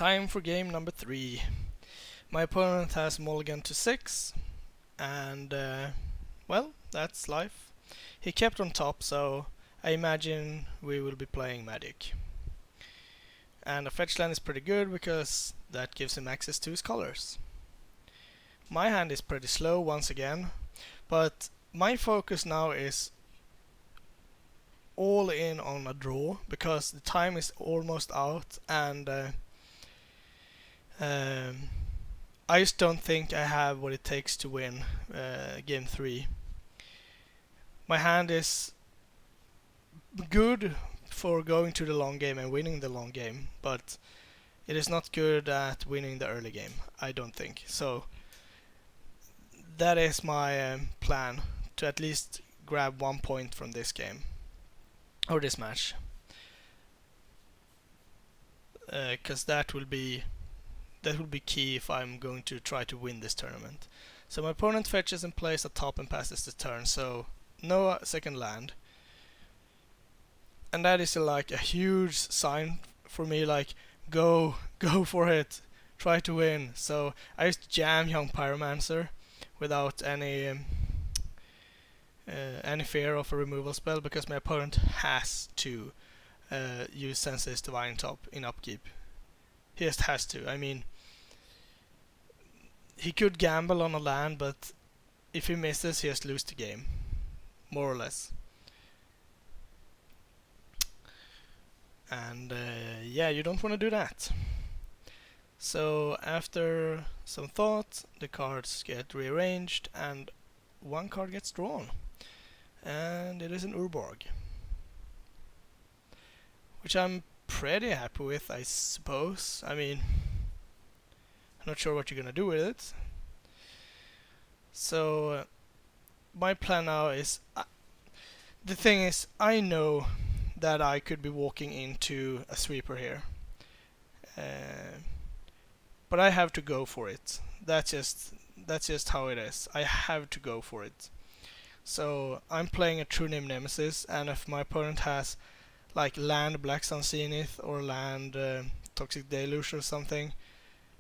Time for game number 3. My opponent has mulligan to 6, and well, that's life. He kept on top, so I imagine we will be playing Magic. And a fetch land is pretty good because that gives him access to his colors. My hand is pretty slow once again, but my focus now is all in on a draw because the time is almost out, and I just don't think I have what it takes to win game 3. My hand is good for going to the long game and winning the long game, but it is not good at winning the early game, I don't think. So that is my plan, to at least grab 1 point from this game, or this match. Because that will be key if I'm going to try to win this tournament. So my opponent fetches and plays a top and passes the turn, so no second land. And that is like a huge sign for me, like go for it, try to win. So I just jam Young Pyromancer without any fear of a removal spell, because my opponent has to use Sensei's Divine Top in upkeep. He just has to. I mean, he could gamble on a land, but if he misses, he has to lose the game, more or less. And yeah, you don't want to do that. So after some thought, the cards get rearranged and one card gets drawn. And it is an Urborg, which I'm pretty happy with, I suppose. I mean, I'm not sure what you're gonna do with it. So my plan now is, the thing is, I know that I could be walking into a sweeper here, but I have to go for it. That's just how it is. I have to go for it. So I'm playing a True Name Nemesis, and if my opponent has like land Black Sun Zenith or land Toxic Deluge or something,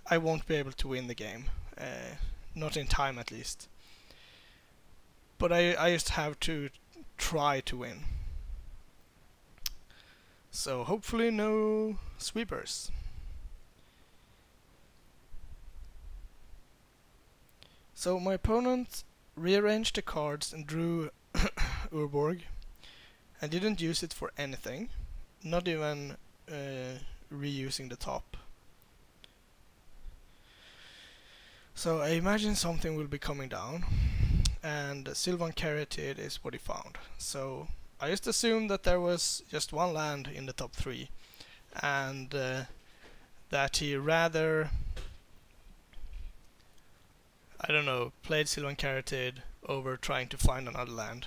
I won't be able to win the game. Not in time, at least. But I just have to try to win. So hopefully no sweepers. So my opponent rearranged the cards and drew Urborg, and didn't use it for anything, not even reusing the top. So I imagine something will be coming down, and Sylvan Caryatid is what he found. So I just assumed that there was just one land in the top 3, and that he rather, I don't know, played Sylvan Caryatid over trying to find another land.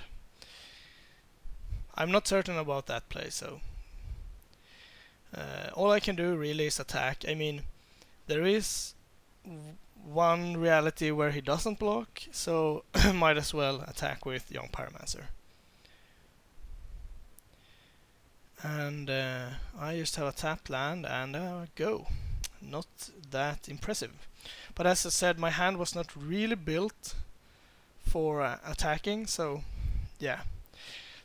I'm not certain about that play, so all I can do really is attack. I mean, there is one reality where he doesn't block, so might as well attack with Young Pyromancer. And I just have a tapped land and go. Not that impressive. But as I said, my hand was not really built for attacking, so yeah.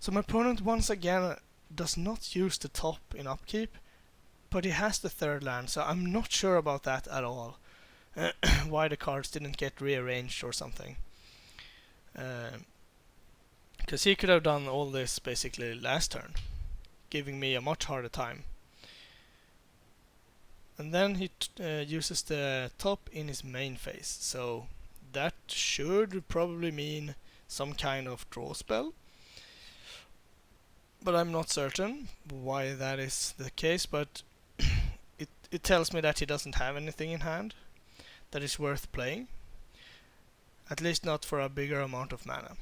So my opponent once again does not use the top in upkeep, but he has the third land, so I'm not sure about that at all. Why the cards didn't get rearranged or something. Because he could have done all this basically last turn, giving me a much harder time. And then he uses the top in his main phase, so that should probably mean some kind of draw spell. But I'm not certain why that is the case, but it tells me that he doesn't have anything in hand that is worth playing. At least not for a bigger amount of mana.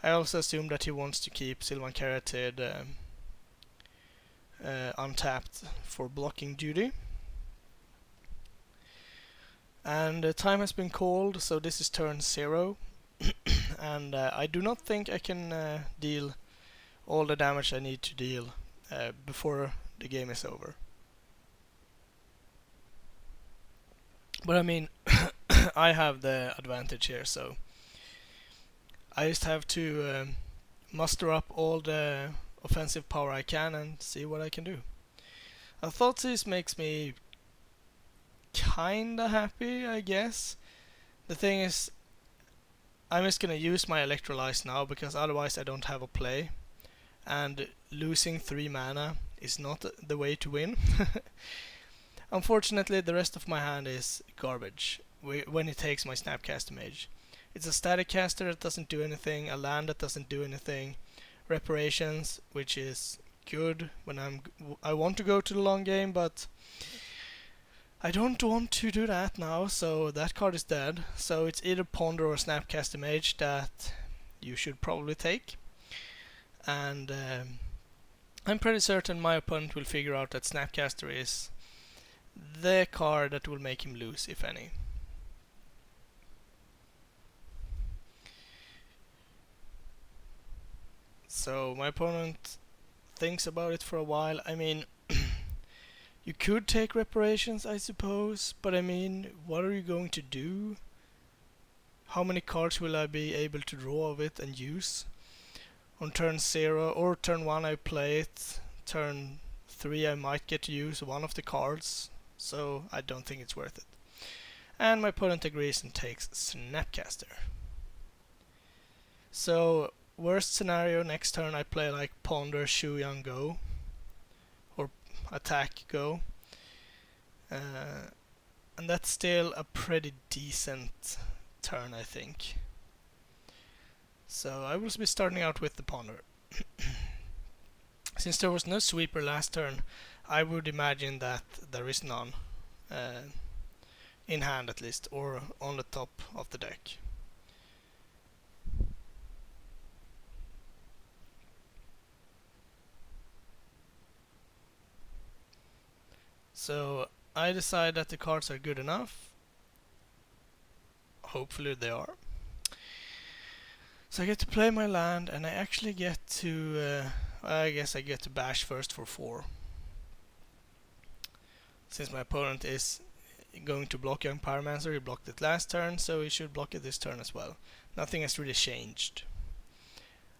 I also assume that he wants to keep Sylvan Caryatid untapped for blocking duty. And time has been called, so this is turn 0. And I do not think I can deal all the damage I need to deal before the game is over. But I mean, I have the advantage here, so I just have to muster up all the offensive power I can and see what I can do. I thought this makes me kinda happy, I guess. The thing is, I'm just gonna use my electrolyze now because otherwise I don't have a play. And losing 3 mana is not the way to win. Unfortunately, the rest of my hand is garbage when he takes my Snapcaster Mage. It's a static caster that doesn't do anything, a land that doesn't do anything, reparations, which is good when I want to go to the long game, but I don't want to do that now, so that card is dead. So it's either Ponder or Snapcaster Mage that you should probably take. And I'm pretty certain my opponent will figure out that Snapcaster is the card that will make him lose, if any. So my opponent thinks about it for a while. I mean, you could take reparations, I suppose, but I mean, what are you going to do? How many cards will I be able to draw of it and use? On turn 0 or turn 1 I play it, turn 3 I might get to use one of the cards, so I don't think it's worth it. And my opponent agrees and takes Snapcaster. So, worst scenario, next turn I play like Ponder, Shuyan, go. Or attack, go. And that's still a pretty decent turn, I think. So I will be starting out with the Ponder. Since there was no sweeper last turn, I would imagine that there is none. In hand at least, or on the top of the deck. So I decide that the cards are good enough. Hopefully they are. So I get to play my land, and I actually get to, I guess I get to bash first for 4. Since my opponent is going to block Young Pyromancer, he blocked it last turn, so he should block it this turn as well. Nothing has really changed.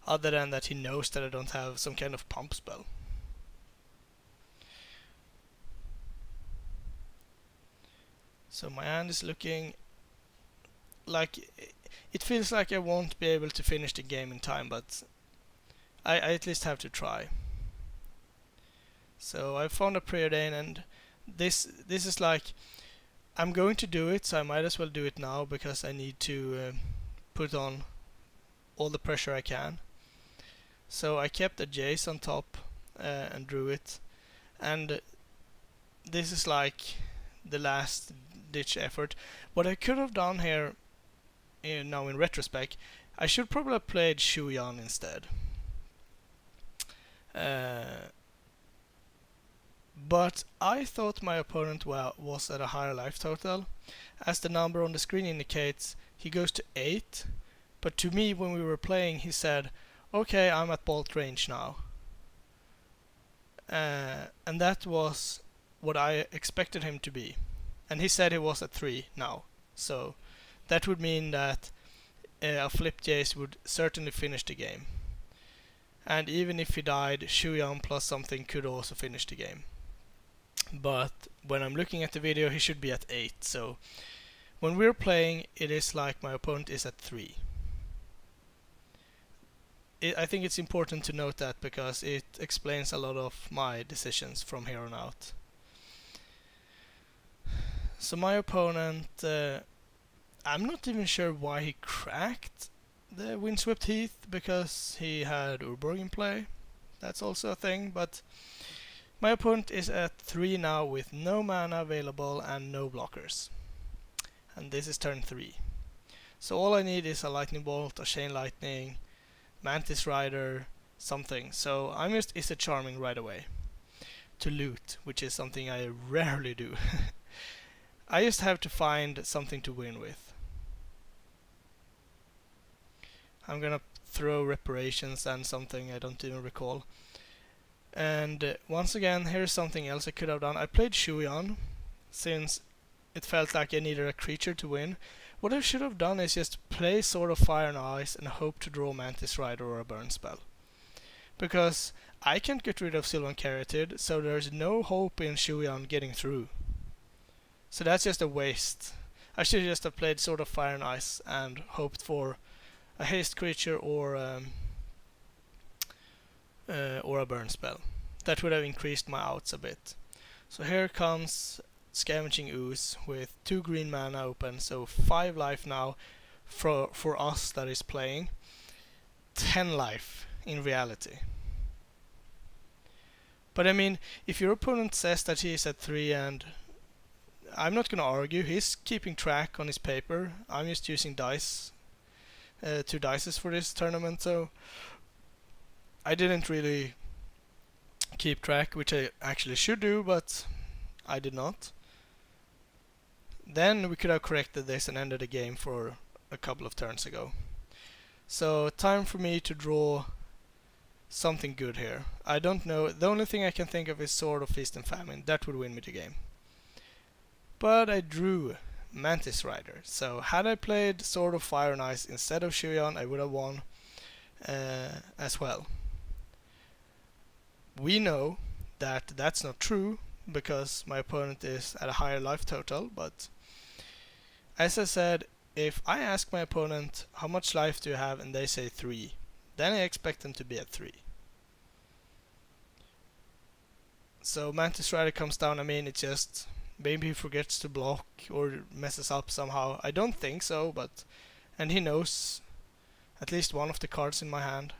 Other than that he knows that I don't have some kind of pump spell. So my hand is looking like it feels like I won't be able to finish the game in time, but I at least have to try. So I found a Preordain, and this is like I'm going to do it, so I might as well do it now because I need to put on all the pressure I can. So I kept a Jace on top and drew it, and this is like the last ditch effort. What I could have done here, now in retrospect, I should probably have played Shuyan instead. But I thought my opponent was at a higher life total. As the number on the screen indicates, he goes to 8. But to me, when we were playing, he said, okay, I'm at bolt range now. And that was what I expected him to be. And he said he was at 3 now. So that would mean that a flip Jace would certainly finish the game. And even if he died, Shuyan plus something could also finish the game. But when I'm looking at the video, he should be at 8. So when we're playing, it is like my opponent is at 3. I think it's important to note that because it explains a lot of my decisions from here on out. So my opponent, I'm not even sure why he cracked the Windswept Heath, because he had Urborg in play. That's also a thing, but my opponent is at 3 now with no mana available and no blockers. And this is turn 3. So all I need is a Lightning Bolt, a Chain Lightning, Mantis Rider, something. So I'm just Is It Charming right away to loot, which is something I rarely do. I just have to find something to win with. I'm gonna throw reparations and something I don't even recall. And once again, here's something else I could have done. I played Shuyan, since it felt like I needed a creature to win. What I should have done is just play Sword of Fire and Ice and hope to draw Mantis Rider or a burn spell. Because I can't get rid of Sylvan Caryatid, so there's no hope in Shuyan getting through. So that's just a waste. I should just have played Sword of Fire and Ice and hoped for a haste creature or a burn spell. That would have increased my outs a bit. So here comes Scavenging Ooze with 2 green mana open, so 5 life now for us that is playing. 10 life in reality. But I mean, if your opponent says that he is at 3, and I'm not gonna argue, he's keeping track on his paper. I'm just using dice, 2 dices for this tournament, so I didn't really keep track, which I actually should do, but I did not. Then we could have corrected this and ended the game for a couple of turns ago. So time for me to draw something good here. I don't know, the only thing I can think of is Sword of Feast and Famine. That would win me the game. But I drew Mantis Rider, so had I played Sword of Fire and Ice instead of Shuyan, I would have won as well. We know that that's not true, because my opponent is at a higher life total, but as I said, if I ask my opponent how much life do you have and they say 3, then I expect them to be at 3. So Mantis Rider comes down, I mean, it just maybe he forgets to block or messes up somehow. I don't think so, but and he knows at least one of the cards in my hand.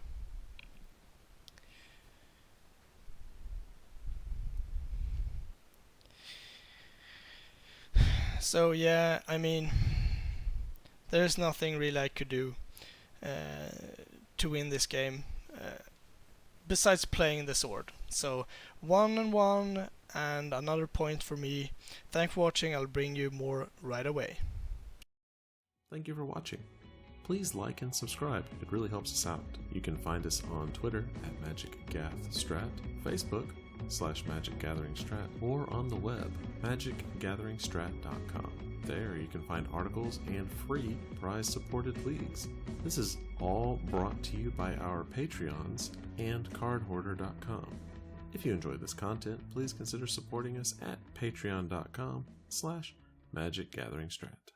So yeah, I mean, there's nothing really I could do to win this game besides playing the sword. So 1-1 and another point for me. Thanks for watching. I'll bring you more right away. Thank you for watching. Please like and subscribe, it really helps us out. You can find us on Twitter at MagicGathStrat, Facebook /MagicGatheringStrat, or on the web, magicgatheringstrat.com. There you can find articles and free prize-supported leagues. This is all brought to you by our Patreons and cardhoarder.com. If you enjoyed this content, please consider supporting us at patreon.com/MagicGatheringStrat.